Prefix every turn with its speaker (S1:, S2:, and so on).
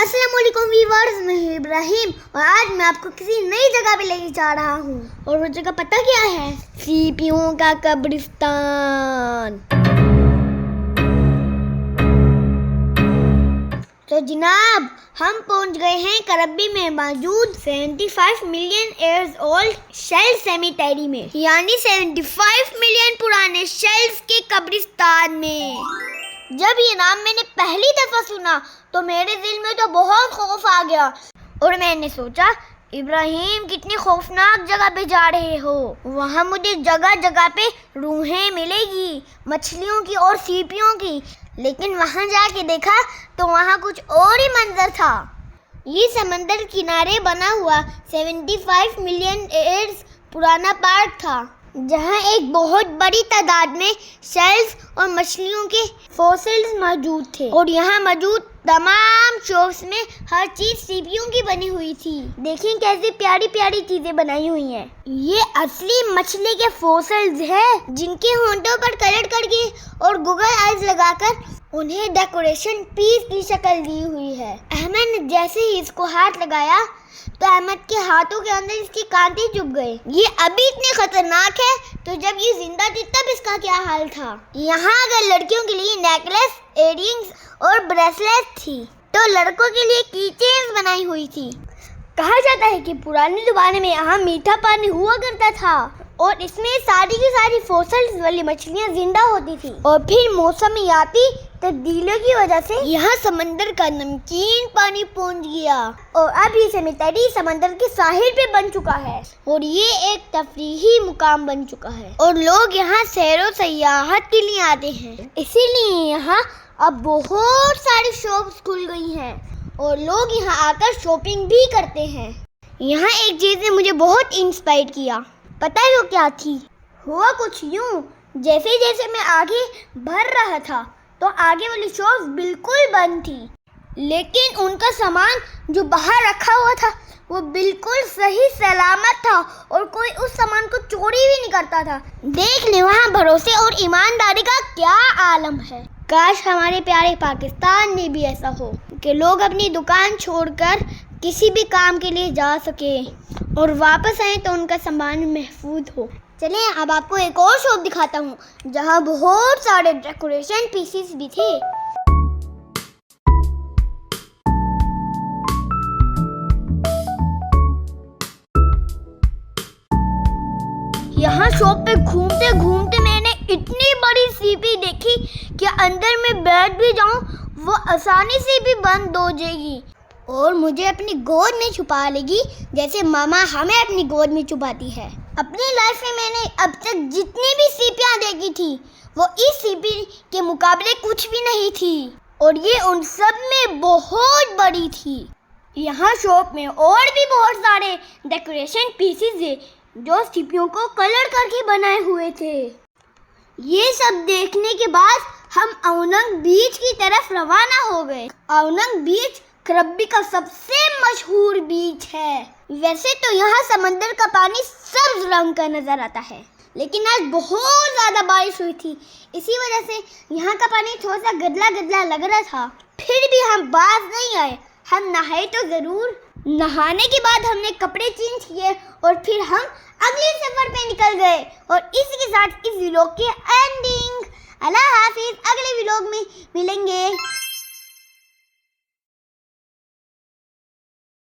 S1: अस्सलाम वालेकुम वीवर्स, मैं हूं इब्राहिम और आज मैं आपको किसी नई जगह पे लेके जा रहा हूं। और वो जगह पता क्या है? सीपियों का कब्रिस्तान। तो जनाब, हम पहुंच गए हैं करब्बी में मौजूद 75 मिलियन ईयर्स ओल्ड शेल सेमेटेरी में, यानी 75 मिलियन पुराने शेल्स के कब्रिस्तान में। जब ये नाम मैंने पहली दफा सुना तो मेरे दिल में तो बहुत खौफ आ गया और मैंने सोचा, इब्राहिम कितनी खौफनाक जगह पे जा रहे हो। वहाँ मुझे जगह जगह पे रूहें मिलेगी, मछलियों की और सीपियों की। लेकिन वहाँ जाके देखा तो वहाँ कुछ और ही मंजर था। ये समंदर किनारे बना हुआ 75 मिलियन ईयर्स पुराना पार्क था, जहाँ एक बहुत बड़ी तादाद में शेल्स और मछलियों के फॉसिल्स मौजूद थे। और यहाँ मौजूद तमाम शॉप्स में हर चीज सीपियों की बनी हुई थी। देखिए कैसी प्यारी प्यारी चीजें बनाई हुई हैं। ये असली मछली के फॉसिल्स हैं, जिनके होंठों पर कलर करके और गूगल आइज लगाकर उन्हें डेकोरेशन पीस की शक्ल दी हुई है। अहमद ने जैसे ही इसको हाथ लगाया तो अहमद के हाथों के अंदर इसकी कांटे चुभ गए। ये अभी इतने खतरनाक है, तो जब ये जिंदा थी तब इसका क्या हाल था। यहाँ अगर लड़कियों के लिए नेकलेस, इयररिंग्स और ब्रेसलेट थी, तो लड़कों के लिए की चेन्स बनाई हुई थी। कहा जाता है कि पुराने ज़माने में यहाँ मीठा पानी हुआ करता था और इसमें सारी की सारी फॉसिल्स वाली मछलियाँ जिंदा होती थी। और फिर मौसमियाती तब्दीलियों की वजह से यहाँ समंदर का नमकीन पानी पहुँच गया और अब ये सेमेटेरी समंदर के साहिल पे बन चुका है और ये एक तफरीही मुकाम बन चुका है और लोग यहाँ सैरो सयाहत के लिए आते हैं। इसीलिए यहाँ अब बहुत सारी शॉप्स खुल गई हैं और लोग यहाँ आकर शॉपिंग भी करते हैं। यहाँ एक चीज़ ने मुझे बहुत इंस्पायर किया। पता है वो क्या थी? हुआ कुछ यूँ, जैसे जैसे मैं आगे बढ़ रहा था तो आगे वाली शॉप्स बिल्कुल बंद थी, लेकिन उनका सामान जो बाहर रखा हुआ था वो बिल्कुल सही सलामत था और कोई उस सामान को चोरी भी नहीं करता था। देख ले वहाँ भरोसे और ईमानदारी का क्या आलम है। काश हमारे प्यारे पाकिस्तान में भी ऐसा हो कि लोग अपनी दुकान छोड़कर किसी भी काम के लिए जा सके और वापस आए तो उनका सामान महफूज हो। चलिए अब आपको एक और शॉप दिखाता हूँ जहाँ बहुत सारे डेकोरेशन पीसेस भी थे। यहाँ शॉप पे घूमते घूमते मैंने इतनी बड़ी सीपी देखी कि अंदर में बैठ भी जाऊँ वो आसानी से भी बंद हो जाएगी और मुझे अपनी गोद में छुपा लेगी, जैसे मामा हमें अपनी गोद में छुपाती है। अपनी लाइफ में मैंने अब तक जितनी भी सीपियाँ देखी थी वो इस सीपी के मुकाबले कुछ भी नहीं थी और ये उन सब में बहुत बड़ी थी। यहाँ शॉप में और भी बहुत सारे डेकोरेशन पीसेस है जो सीपियों को कलर करके बनाए हुए थे। ये सब देखने के बाद हम औनंग बीच की तरफ रवाना हो गए। औनंग बीच करब्बी का सबसे मशहूर बीच है। वैसे तो यहाँ समंदर का पानी सब्ज रंग का नजर आता है, लेकिन आज बहुत ज़्यादा बारिश हुई थी, इसी वजह से यहाँ का पानी थोड़ा सा गदला गदला लग रहा था। फिर भी हम बाज नहीं आए, हम नहाए तो ज़रूर। नहाने के बाद हमने कपड़े चेंज किए और फिर हम अगले सफ़र पे निकल गए। और इसी के साथ इस व्लॉग की एंडिंग। अल्लाह हाफिज़, अगले व्लॉग में मिलेंगे।